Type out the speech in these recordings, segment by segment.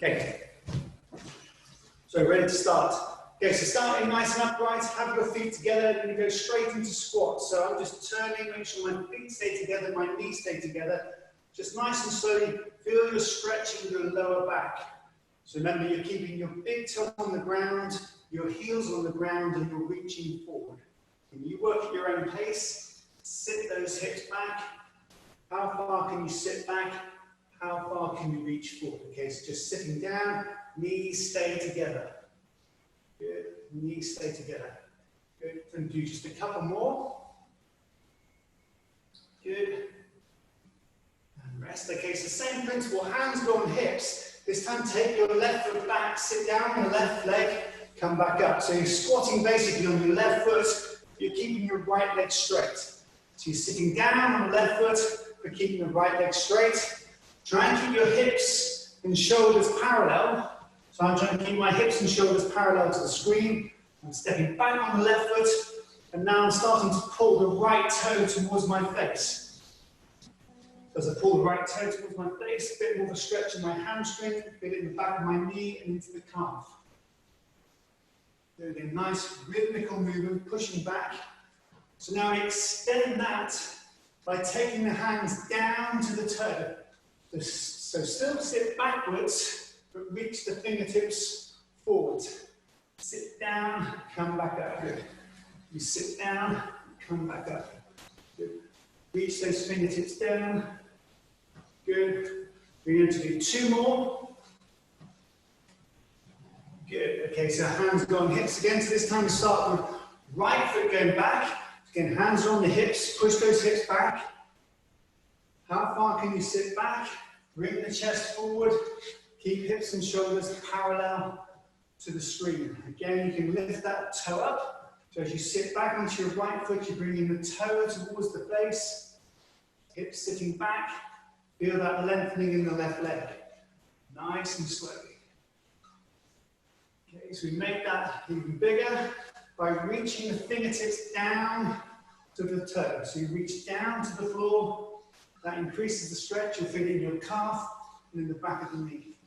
Okay, so ready to start. Okay, so starting nice and upright, have your feet together, then you go straight into squat. So I'm just turning, make sure my feet stay together, my knees stay together. Just nice and slowly, feel you're stretching your lower back. So remember, you're keeping your big toe on the ground, your heels on the ground, and you're reaching forward. When you work at your own pace, sit those hips back. How far can you sit back? How far can you reach forward? Okay, so just sitting down, knees stay together. Good, knees stay together. Good, and do just a couple more. Good. And rest. Okay, so same principle, hands go on hips. This time take your left foot back, sit down on the left leg, come back up. So you're squatting basically on your left foot, you're keeping your right leg straight. So you're sitting down on the left foot, but keeping the right leg straight. Try and keep your hips and shoulders parallel. So I'm trying to keep my hips and shoulders parallel to the screen. I'm stepping back on the left foot, and now I'm starting to pull the right toe towards my face. As I pull the right toe towards my face, a bit more of a stretch in my hamstring, feel it in the back of my knee and into the calf. Doing a nice rhythmical movement, pushing back. So now I extend that by taking the hands down to the toe. So still sit backwards, but reach the fingertips forward. Sit down, come back up. Good. You sit down, come back up. Good. Reach those fingertips down. Good. We're going to do two more. Good. Okay, so hands go on hips again. So this time we start with right foot going back. Again, hands are on the hips. Push those hips back. How far can you sit back? Bring the chest forward. Keep hips and shoulders parallel to the screen. Again, you can lift that toe up. So as you sit back onto your right foot, you're bringing the toe towards the face. Hips sitting back. Feel that lengthening in the left leg. Nice and slowly. Okay, so we make that even bigger by reaching the fingertips down to the toe. So you reach down to the floor. That increases the stretch. You'll feel it in your calf and in the back of the knee.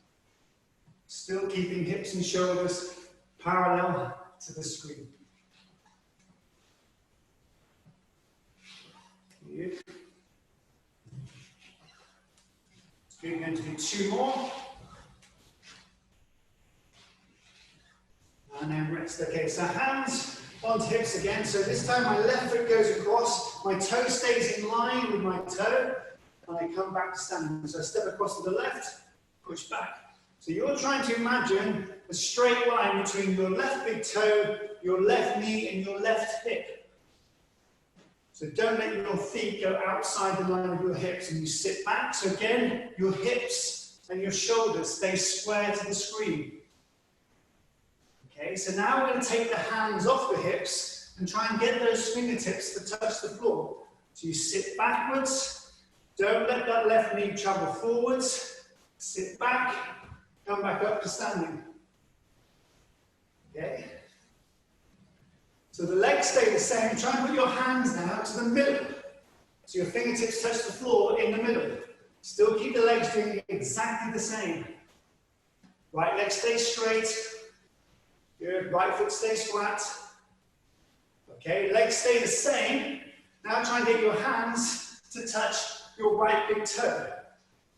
Still keeping hips and shoulders parallel to the screen. Good. We're going to do two more. And then rest. Okay, so hands onto hips again. So this time my left foot goes across, my toe stays in line with my toe, and I come back to standing. So I step across to the left, push back. So you're trying to imagine a straight line between your left big toe, your left knee, and your left hip. So don't let your feet go outside the line of your hips, and you sit back. So again, your hips and your shoulders stay square to the screen. Okay, so now we're going to take the hands off the hips and try and get those fingertips to touch the floor. So you sit backwards, don't let that left knee travel forwards, sit back, come back up to standing. Okay, so the legs stay the same, try and put your hands now to the middle. So your fingertips touch the floor in the middle. Still keep the legs doing exactly the same. Right leg stays straight. Good, right foot stays flat. Okay, legs stay the same. Now try and get your hands to touch your right big toe.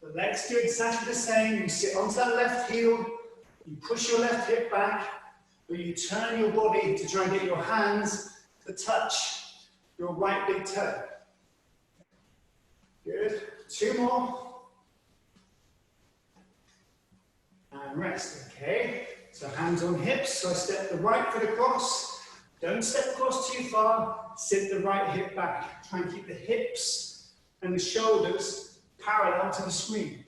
The legs do exactly the same. You sit onto that left heel, you push your left hip back, or you turn your body to try and get your hands to touch your right big toe. Good, two more. And rest, okay. So hands on hips, so I step the right foot across. Don't step across too far, sit the right hip back. Try and keep the hips and the shoulders parallel to the screen.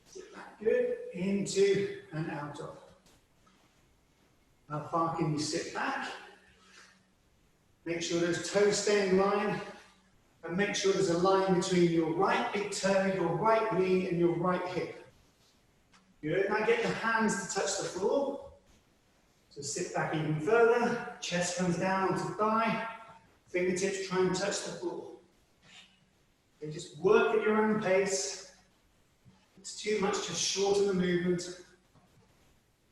Sit back, good, into and out of. How far can you sit back? Make sure those toes stay in line, and make sure there's a line between your right big toe, your right knee, and your right hip. Good, now get the hands to touch the floor. So sit back even further, chest comes down onto the thigh, fingertips try and touch the floor. Okay, just work at your own pace. it's too much, just shorten the movement.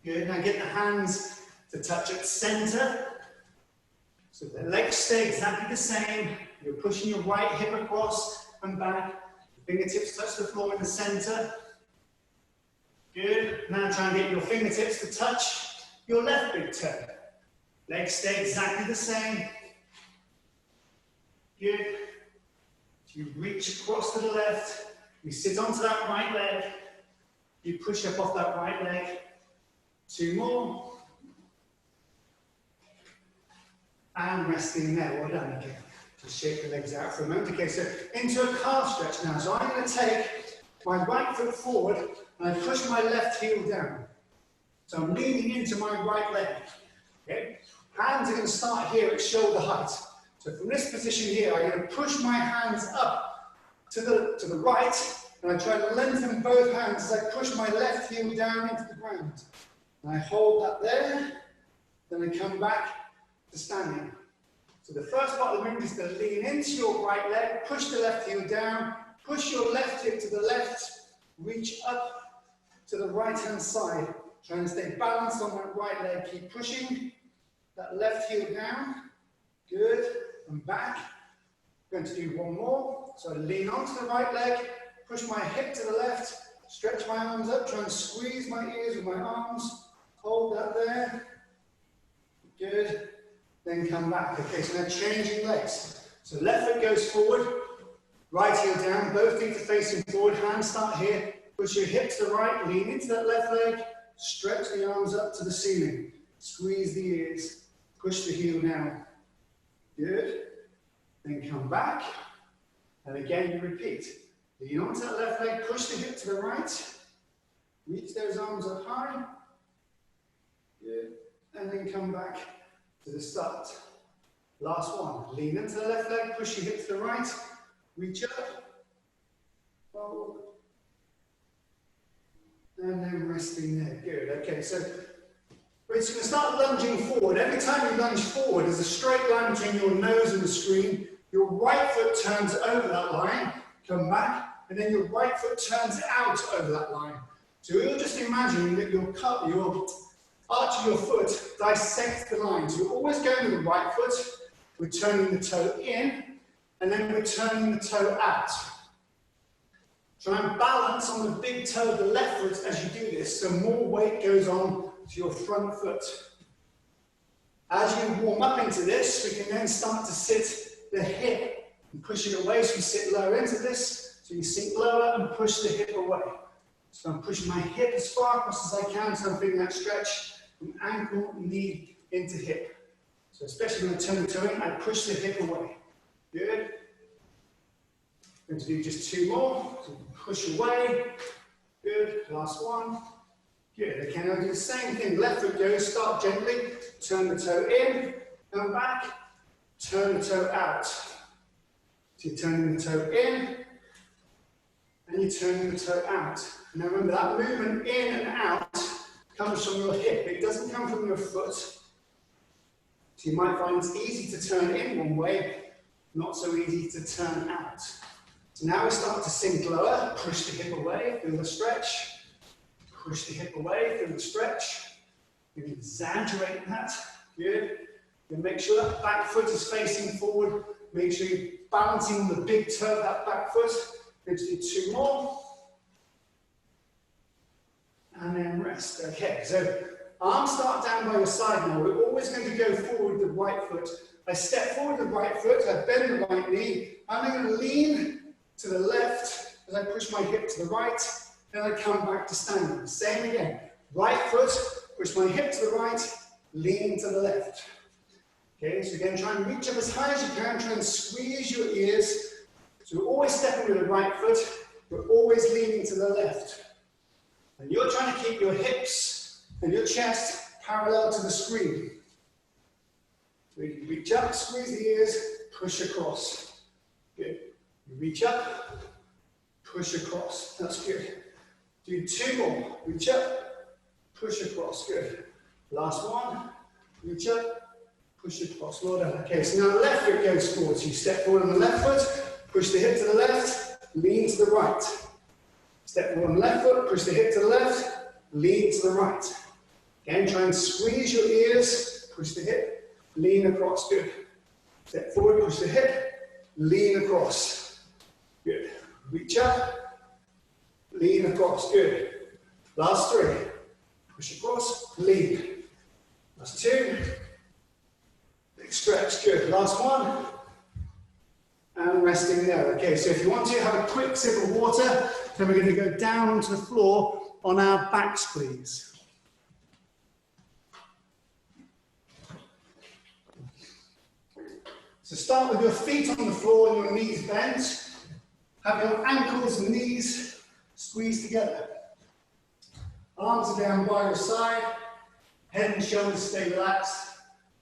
Good, now get the hands to touch at center. So the legs stay exactly the same. You're pushing your right hip across and back. The fingertips touch the floor in the center. Good, now try and get your fingertips to touch your left big toe. Legs stay exactly the same. Good. You reach across to the left. You sit onto that right leg. You push up off that right leg. 2 more. And resting there. Well done. Okay. Just shake the legs out for a moment. Okay, so into a calf stretch now. So I'm going to take my right foot forward and I push my left heel down. So I'm leaning into my right leg. Okay. Hands are going to start here at shoulder height. So from this position here, I'm going to push my hands up to the right, and I try to lengthen both hands as I push my left heel down into the ground. And I hold that there, then I come back to standing. So the first part of the movement is to lean into your right leg, push the left heel down, push your left hip to the left, reach up to the right hand side. Trying to stay balanced on that right leg, keep pushing that left heel down. Good, and back. Going to do 1 more. So I lean onto the right leg, push my hip to the left, stretch my arms up, try and squeeze my ears with my arms. Hold that there. Good. Then come back. Okay, so now changing legs. So left foot goes forward, right heel down, both feet are facing forward, hands start here. Push your hip to the right, lean into that left leg, stretch the arms up to the ceiling. Squeeze the ears, push the heel down. Good. Then come back. And again, you repeat. Lean onto that left leg, push the hip to the right. Reach those arms up high. Good. And then come back to the start. Last one. Lean into the left leg, push your hip to the right. Reach up. Hold. And then resting there. Good. Okay, so we're just going to start lunging forward. Every time you lunge forward, there's a straight line between your nose and the screen. Your right foot turns over that line, come back, and then your right foot turns out over that line. So you're just imagining that your arch of your foot dissects the line. So you're always going with the right foot, we're turning the toe in, and then we're turning the toe out. Try and balance on the big toe of the left foot as you do this, so more weight goes on to your front foot. As you warm up into this, we can then start to sit the hip and push it away, so you sit lower into this, so you sink lower and push the hip away. So I'm pushing my hip as far across as I can, so I'm feeling that stretch from ankle, knee into hip. So especially when I turn the toe in, I push the hip away. Good. Going to do just 2 more. So push away. Good. Last one. Good. Okay, now do the same thing. Left foot goes, start gently, turn the toe in, come back, turn the toe out. So you're turning the toe in, and you're turning the toe out. Now remember, that movement in and out comes from your hip. It doesn't come from your foot. So you might find it's easy to turn in one way, not so easy to turn out. So now we start to sink lower, push the hip away, feel the stretch. Push the hip away, feel the stretch. You can exaggerate that. Good. Then make sure that back foot is facing forward. Make sure you're balancing the big toe of that back foot. Going to do 2 more. And then rest. Okay, so arms start down by your side now. We're always going to go forward with the right foot. I step forward with the right foot, I bend the right knee. I'm going to lean to the left as I push my hip to the right. Then I come back to standing. Same again. Right foot, push my hip to the right, lean to the left. Okay, so again, try and reach up as high as you can. Try and squeeze your ears. So we're always stepping with the right foot. We're always leaning to the left. And you're trying to keep your hips and your chest parallel to the screen. So you can reach up, squeeze the ears, push across. Good. You reach up, push across. That's good. Do 2 more. Reach up, push across. Good. Last one. Reach up, push across. Well done. Okay, so now the left foot goes forward. So you step forward on the left foot, push the hip to the left, lean to the right. Step one, left foot, push the hip to the left, lean to the right. Again, try and squeeze your ears, push the hip, lean across, good. Step forward, push the hip, lean across, good. Reach up, lean across, good. Last three, push across, lean. Last two, big stretch, good. Last one, and resting there. Okay, so if you want to have a quick sip of water, then we're going to go down onto the floor on our backs, please. So start with your feet on the floor and your knees bent. Have your ankles and knees squeezed together. Arms are down by your side. Head and shoulders stay relaxed.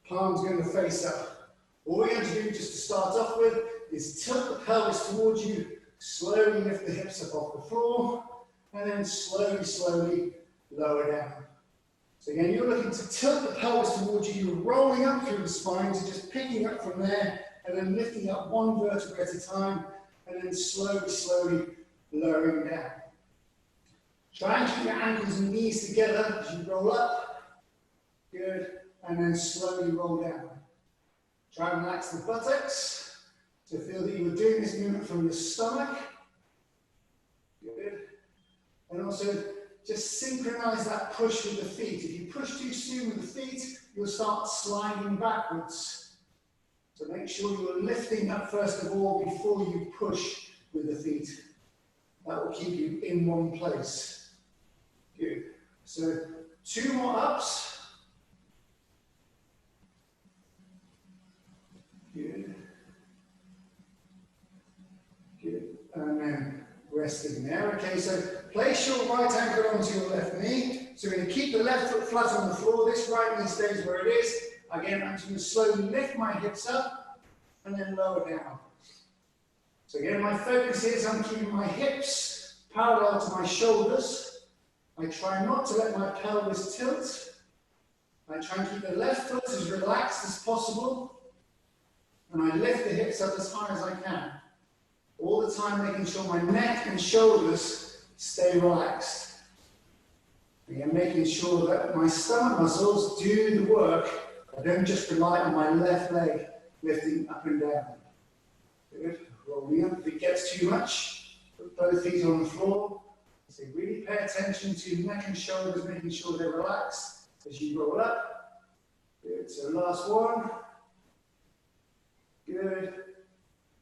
Palms going to face up. All we're going to do just to start off with is tilt the pelvis towards you. Slowly lift the hips up off the floor. And then slowly, slowly lower down. So again, you're looking to tilt the pelvis towards you. You're rolling up through the spine, so just picking up from there and then lifting up one vertebra at a time and then slowly, slowly lowering down. Try and keep your ankles and knees together as you roll up. Good. And then slowly roll down. Try and relax the buttocks. So feel that you are doing this movement from the stomach. Good. And also just synchronize that push with the feet. If you push too soon with the feet, you'll start sliding backwards. So make sure you're lifting up first of all before you push with the feet. That will keep you in one place. Good. So 2 more ups. Good. Good. And then resting there. Okay, so place your right ankle onto your left knee. So we're going to keep the left foot flat on the floor. This right knee stays where it is. Again, I'm just going to slowly lift my hips up and then lower down. So again, my focus is on keeping my hips parallel to my shoulders. I try not to let my pelvis tilt. I try and keep the left foot as relaxed as possible. And I lift the hips up as high as I can. All the time making sure my neck and shoulders stay relaxed. Again, making sure that my stomach muscles do the work. I don't just rely on my left leg lifting up and down. Good. Rolling up. If it gets too much, put both feet on the floor. So really pay attention to neck and shoulders, making sure they're relaxed as you roll up. Good. So last one. Good.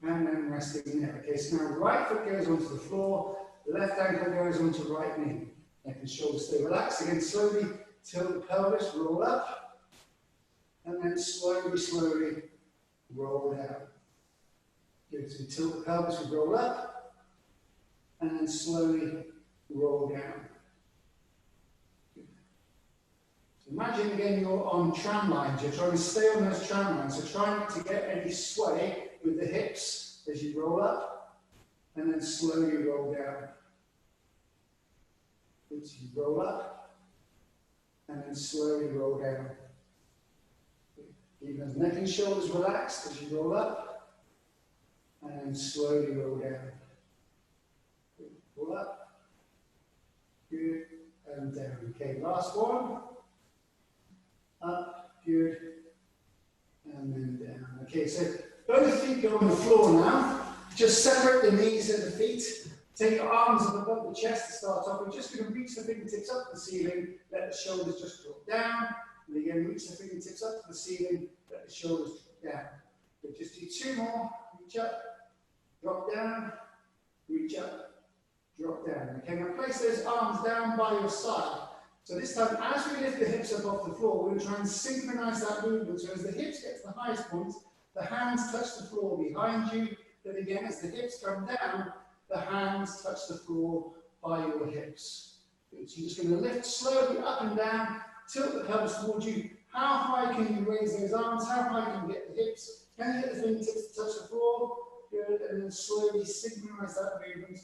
And then resting there. Okay, so now right foot goes onto the floor, left ankle goes onto right knee. Neck and shoulders stay relaxed. Again, slowly tilt the pelvis, roll up, and then slowly, slowly roll down. Good, so tilt the pelvis, we roll up, and then slowly roll down. Good. So imagine again you're on tram lines. You're trying to stay on those tram lines, so try not to get any sway with the hips as you roll up and then slowly roll down. As you roll up and then slowly roll down. Keep those neck and shoulders relaxed as you roll up and then slowly roll down. Good. Roll up. Good. And down. Okay, last one. Up. Good. And then down. Okay, so both feet go on the floor now. Just separate the knees and the feet. Take your arms up above the chest to start off. We're just going to reach the fingertips up to the ceiling. Let the shoulders just drop down. And again, reach the fingertips up to the ceiling. Let the shoulders drop down. But just do 2 more. Reach up, drop down, reach up, drop down. Okay, now place those arms down by your side. So this time, as we lift the hips up off the floor, we're going to try and synchronize that movement. So as the hips get to the highest point, the hands touch the floor behind you. Then again, as the hips come down, the hands touch the floor by your hips. Good. So you're just going to lift slowly up and down, tilt the pelvis towards you. How high can you raise those arms? How high can you get the hips? Can you get the fingertips to touch the floor? Good. And then slowly synchronize that movement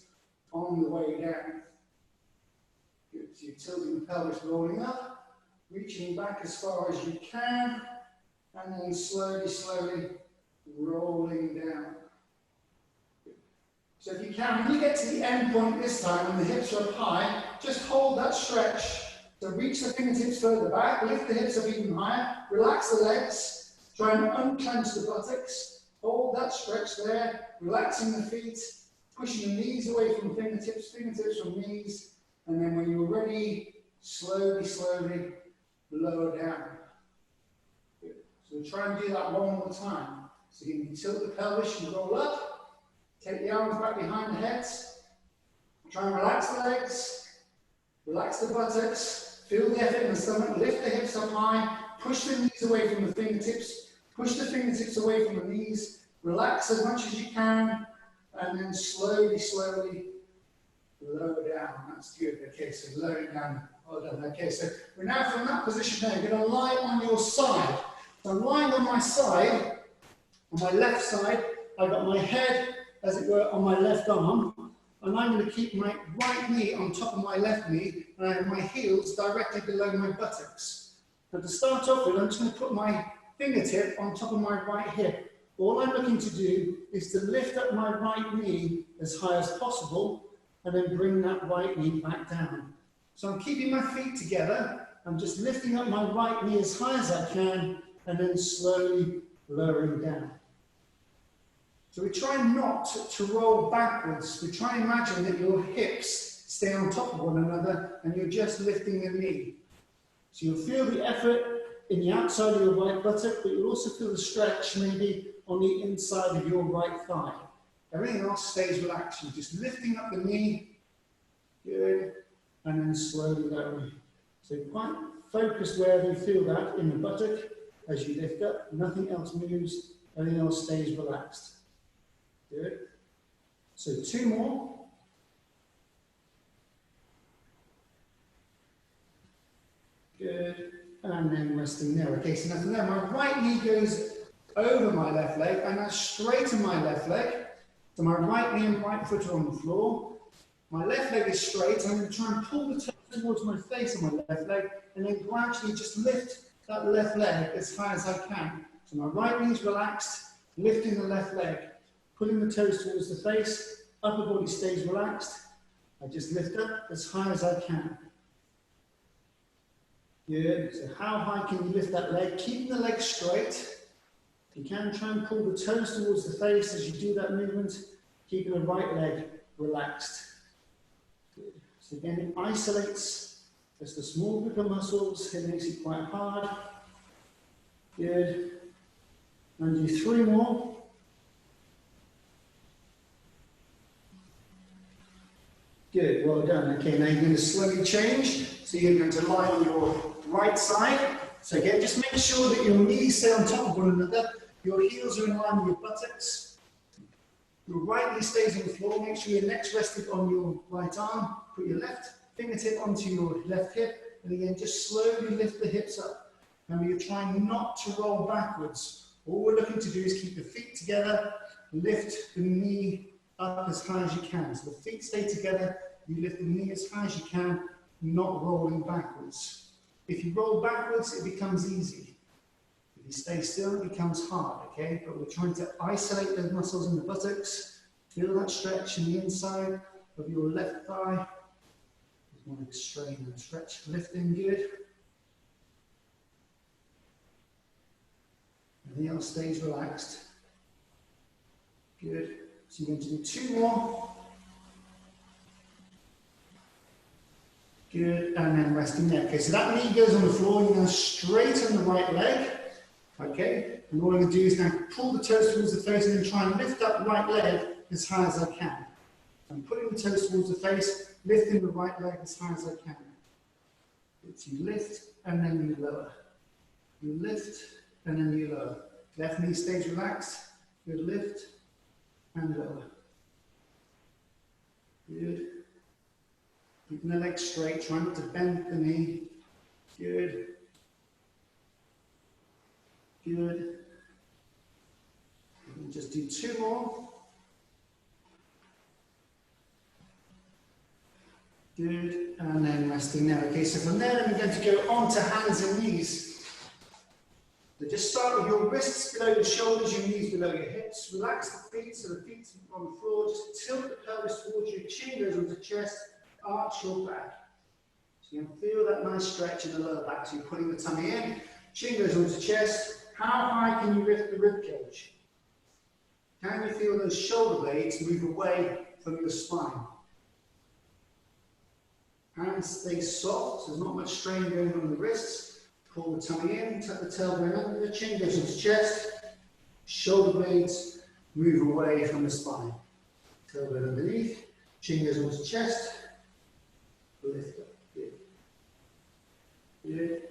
on the way down. Good. So you're tilting the pelvis, rolling up, reaching back as far as you can, and then slowly, slowly rolling down. So if you can, when you get to the end point this time, when the hips are up high, just hold that stretch. So reach the fingertips further back, lift the hips up even higher, relax the legs, try and unclench the buttocks, hold that stretch there, relaxing the feet, pushing the knees away from fingertips, fingertips from knees, and then when you're ready, slowly, slowly lower down. Good. So we'll try and do that one more time. So you can tilt the pelvis and roll up. Take the arms back behind the heads. Try and relax the legs. Relax the buttocks. Feel the effort in the stomach. Lift the hips up high. Push the knees away from the fingertips. Push the fingertips away from the knees. Relax as much as you can. And then slowly, slowly lower down. That's good. Okay, so lowering down. Well done. Okay, so we're now from that position there. You're going to lie on your side. So I'm lying on my side. On my left side, I've got my head, as it were, on my left arm, and I'm going to keep my right knee on top of my left knee, and I have my heels directly below my buttocks. But to start off with, I'm just going to put my fingertip on top of my right hip. All I'm looking to do is to lift up my right knee as high as possible, and then bring that right knee back down. So I'm keeping my feet together, I'm just lifting up my right knee as high as I can, and then slowly lowering down. So we try not to roll backwards. We try and imagine that your hips stay on top of one another and you're just lifting the knee. So you'll feel the effort in the outside of your right buttock, but you'll also feel the stretch maybe on the inside of your right thigh. Everything else stays relaxed. You're just lifting up the knee, good, and then slowly lowering. So you're quite focused where you feel that in the buttock as you lift up. Nothing else moves, everything else stays relaxed. Good. So 2 more. Good. And then resting there. Okay, so now from there, my right knee goes over my left leg, and I straighten my left leg. So my right knee and right foot are on the floor. My left leg is straight. I'm going to try and pull the toes towards my face on my left leg, and then gradually just lift that left leg as high as I can. So my right knee is relaxed, lifting the left leg. Pulling the toes towards the face, upper body stays relaxed. I just lift up as high as I can. Good. So how high can you lift that leg? Keeping the leg straight. You can try and pull the toes towards the face as you do that movement, keeping the right leg relaxed. Good. So again, it isolates just a small group of muscles. It makes it quite hard. Good. And do 3 more. Good, well done. Okay, now you're going to slowly change. So you're going to lie on your right side. So again, just make sure that your knees stay on top of one another. Your heels are in line with your buttocks. Your right knee stays on the floor. Make sure your neck's rested on your right arm. Put your left fingertip onto your left hip. And again, just slowly lift the hips up. Remember, you're trying not to roll backwards. All we're looking to do is keep the feet together, lift the knee up as high as you can. So the feet stay together, you lift the knee as high as you can, not rolling backwards. If you roll backwards, it becomes easy. If you stay still, it becomes hard, okay? But we're trying to isolate those muscles in the buttocks. Feel that stretch in the inside of your left thigh. There's one big strain and stretch, lifting, good. Everything else stays relaxed. Good. So you're going to do 2 more. Good, and then resting there. Okay, so that knee goes on the floor, you're now straighten the right leg. Okay, and all I'm going to do is now pull the toes towards the face and then try and lift that right leg as high as I can. I'm putting the toes towards the face, lifting the right leg as high as I can. Good, so you lift and then you lower. You lift and then you lower. Left knee stays relaxed. Good, lift and lower. Good. Keeping the leg straight, trying not to bend the knee. Good. Good. And just do 2 more. Good. And then resting there. Okay, so from there, we're going to go on to hands and knees. So just start with your wrists below the shoulders, your knees below your hips. Just relax the feet so the feet are on the floor. Just tilt the pelvis towards you. Chin goes onto the chest. Arch your back. So you can feel that nice stretch in the lower back. So you're putting the tummy in. Chin goes onto the chest. How high can you lift the rib cage? Can you feel those shoulder blades move away from your spine? Hands stay soft, so there's not much strain going on the wrists. Pull the tummy in, tuck the tailbone under, the chin goes into chest. Shoulder blades move away from the spine. Tailbone underneath, chin goes onto chest. Lift up. Good. Good.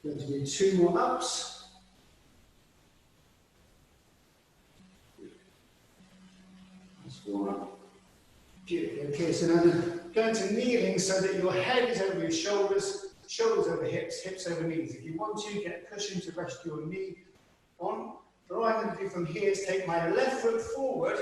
Going to do 2 more ups. Nice warm up. Good. Okay, so now go into kneeling so that your head is over your shoulders, shoulders over hips, hips over knees. If you want to, get a cushion to rest your knee on. But all I'm going to do from here is take my left foot forward,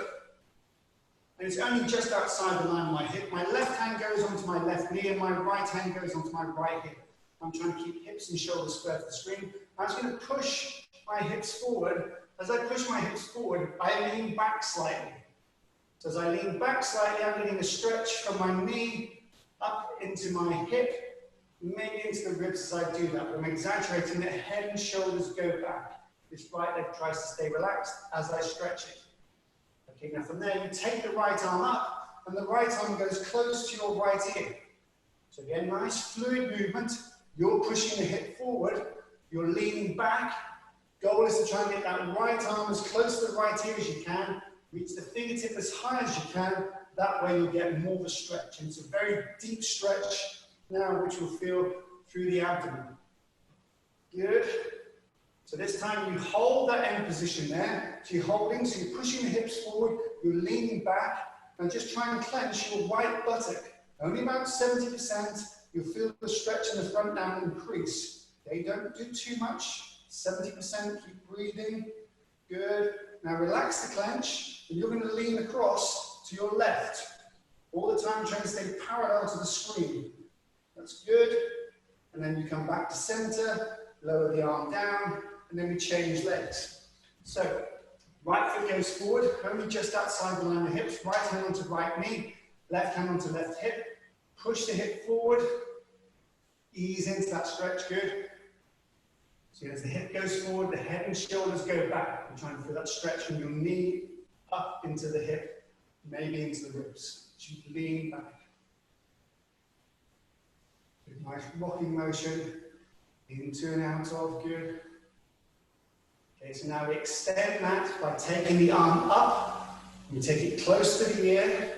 and it's only just outside the line of my hip. My left hand goes onto my left knee, and my right hand goes onto my right hip. I'm trying to keep hips and shoulders square to the screen. I'm just going to push my hips forward. As I push my hips forward, I lean back slightly. So as I lean back slightly, I'm getting a stretch from my knee up into my hip, maybe into the ribs as I do that. But I'm exaggerating that head and shoulders go back. This right leg tries to stay relaxed as I stretch it. Okay, now from there, you take the right arm up, and the right arm goes close to your right ear. So again, nice fluid movement. You're pushing the hip forward, you're leaning back. Goal is to try and get that right arm as close to the right ear as you can. Reach the fingertip as high as you can. That way you'll get more of a stretch. And it's a very deep stretch now, which will feel through the abdomen. Good. So this time you hold that end position there. So you're holding, so you're pushing the hips forward, you're leaning back, and just try and clench your right buttock. Only about 70%. You'll feel the stretch in the front down increase. Okay, don't do too much. 70%, keep breathing. Good. Now relax the clench, and you're going to lean across to your left. All the time trying to stay parallel to the screen. That's good. And then you come back to center, lower the arm down, and then we change legs. So, right foot goes forward, only just outside the line of hips. Right hand onto right knee, left hand onto left hip. Push the hip forward, ease into that stretch, good. So as the hip goes forward, the head and shoulders go back. I'm trying to feel that stretch from your knee up into the hip, maybe into the ribs. So you lean back. Good, nice rocking motion, into and out of, good. Okay, so now we extend that by taking the arm up. We take it close to the ear.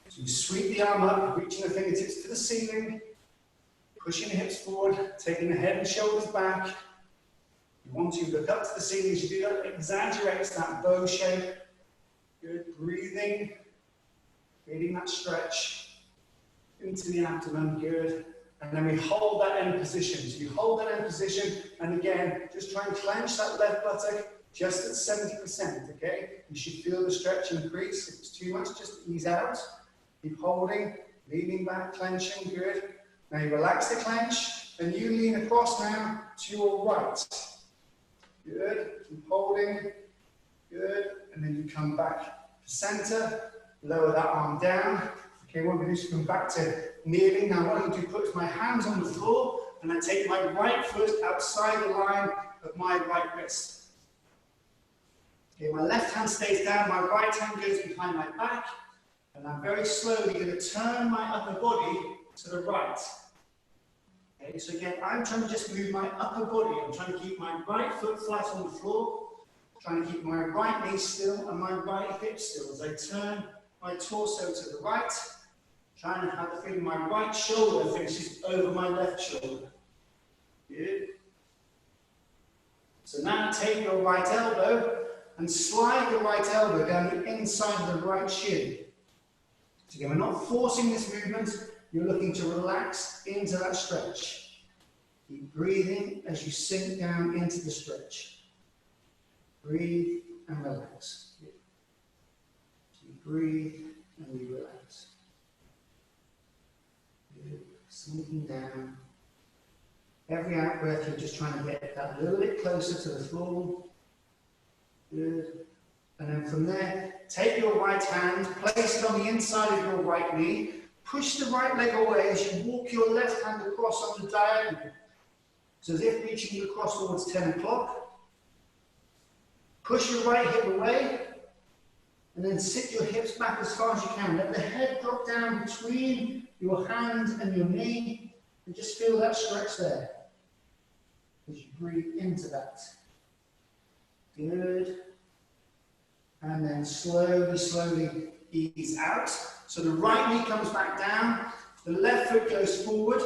So you sweep the arm up, reaching the fingertips to the ceiling, pushing the hips forward, taking the head and shoulders back. You want to look up to the ceiling as you do that, exaggerates that bow shape. Good, breathing, creating that stretch into the abdomen, good. And then we hold that end position. So you hold that end position, and again, just try and clench that left buttock just at 70%, okay? You should feel the stretch increase. If it's too much, just ease out. Keep holding, leaning back, clenching, good. Now you relax the clench, and you lean across now to your right. Good, keep holding, good. And then you come back to center, lower that arm down. Okay, what we're going to do is come back to kneeling. Now what I'm going to do is put my hands on the floor, and I take my right foot outside the line of my right wrist. Okay, my left hand stays down, my right hand goes behind my back. And I'm very slowly going to turn my upper body to the right. Okay, so again, I'm trying to just move my upper body. I'm trying to keep my right foot flat on the floor, trying to keep my right knee still and my right hip still as I turn my torso to the right, trying to have the feeling my right shoulder finishes over my left shoulder. Good. So now take your right elbow and slide the right elbow down the inside of the right shin. So again, we're not forcing this movement, you're looking to relax into that stretch. Keep breathing as you sink down into the stretch. Breathe and relax. So you breathe and you relax. Good. Sinking down. Every out breath, you're just trying to get that a little bit closer to the floor. Good. And then from there, take your right hand, place it on the inside of your right knee, push the right leg away as you walk your left hand across on the diagonal. So as if reaching across towards 10 o'clock. Push your right hip away, and then sit your hips back as far as you can. Let the head drop down between your hand and your knee, and just feel that stretch there as you breathe into that. Good. And then slowly, slowly ease out. So the right knee comes back down, the left foot goes forward,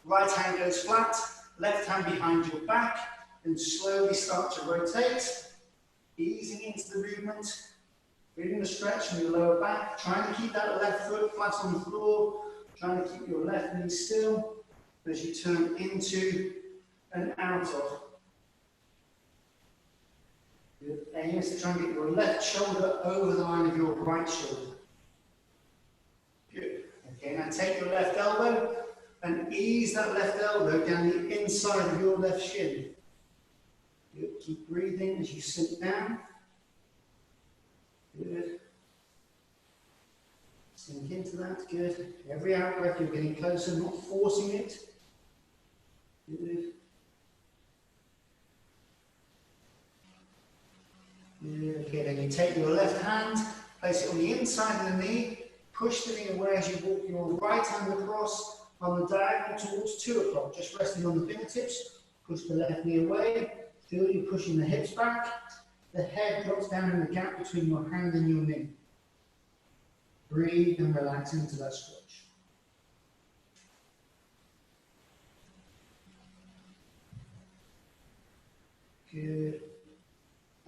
right hand goes flat, left hand behind your back, and slowly start to rotate, easing into the movement, feeling the stretch in your lower back, trying to keep that left foot flat on the floor, trying to keep your left knee still as you turn into and out of. Good. Aim is to try and get your left shoulder over the line of your right shoulder. Good. Okay, now take your left elbow and ease that left elbow down the inside of your left shin. Good. Keep breathing as you sink down. Good. Sink into that. Good. Every out breath you're getting closer, not forcing it. Good. Good. Okay, then you take your left hand, place it on the inside of the knee, push the knee away as you walk your right hand across on the diagonal towards 2 o'clock, just resting on the fingertips. Push the left knee away, feel you pushing the hips back. The head drops down in the gap between your hand and your knee. Breathe and relax into that stretch. Good.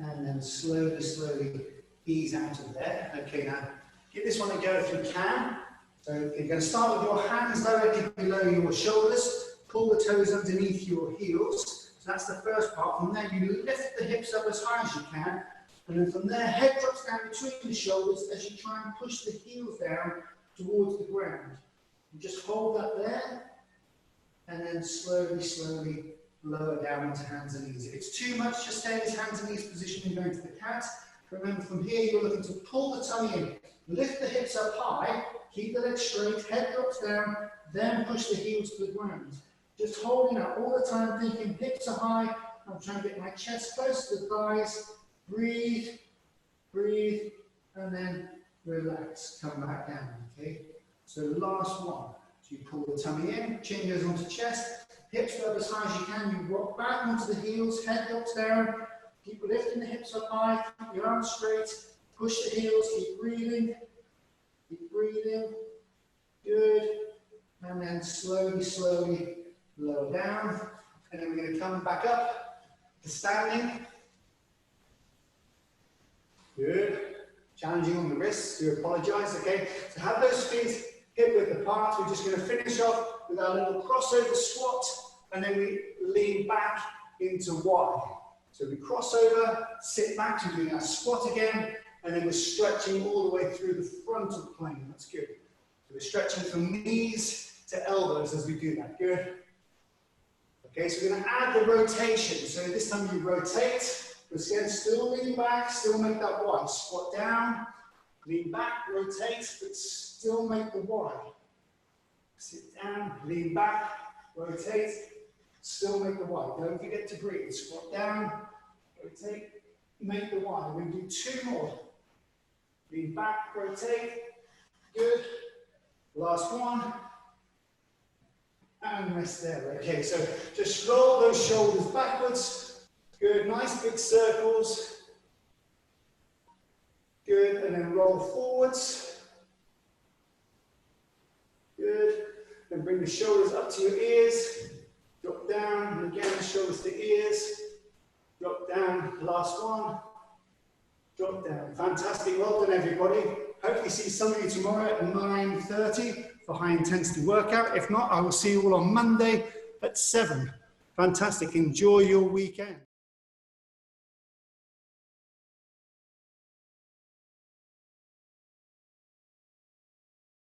And then slowly, slowly ease out of there. Okay, now give this one a go if you can. So you're going to start with your hands directly below your shoulders. Pull the toes underneath your heels. So that's the first part. From there, you lift the hips up as high as you can. And then from there, head drops down between the shoulders as you try and push the heels down towards the ground. You just hold that there. And then slowly, slowly lower down into hands and knees. If it's too much, just stay in this hands and knees position and go into the cat. Remember, from here, you're looking to pull the tummy in. Lift the hips up high. Keep the legs straight. Head drops down. Then push the heels to the ground. Just holding out all the time, thinking hips are high. I'm trying to get my chest close to the thighs. Breathe, breathe, and then relax. Come back down, okay? So last one. So you pull the tummy in, chin goes onto chest, hips go up as high as you can. You rock back onto the heels, head drops down. Keep lifting the hips up high, keep your arms straight, push the heels, keep breathing, good. And then slowly, slowly lower down. And then we're going to come back up to standing. Good. Challenging on the wrists, do apologise, okay? So have those feet hip width apart. We're just going to finish off with our little crossover squat, and then we lean back into Y. So we cross over, sit back, so we're doing our squat again, and then we're stretching all the way through the front of the plane. That's good. So we're stretching from knees to elbows as we do that. Good. Okay, so we're going to add the rotation. So this time you rotate. But again, still lean back, still make that Y. Squat down, lean back, rotate, but still make the Y. Sit down, lean back, rotate, still make the Y. Don't forget to breathe. Squat down, rotate, make the Y. We're going to do 2 more. Lean back, rotate, good. Last one. And rest there. Okay, so just roll those shoulders backwards. Good, nice big circles. Good, and then roll forwards. Good. Then bring the shoulders up to your ears. Drop down, and again, shoulders to ears. Drop down, last one. Drop down. Fantastic, well done everybody. Hopefully see some of you tomorrow at 9:30 for high intensity workout. If not, I will see you all on Monday at 7. Fantastic, enjoy your weekend.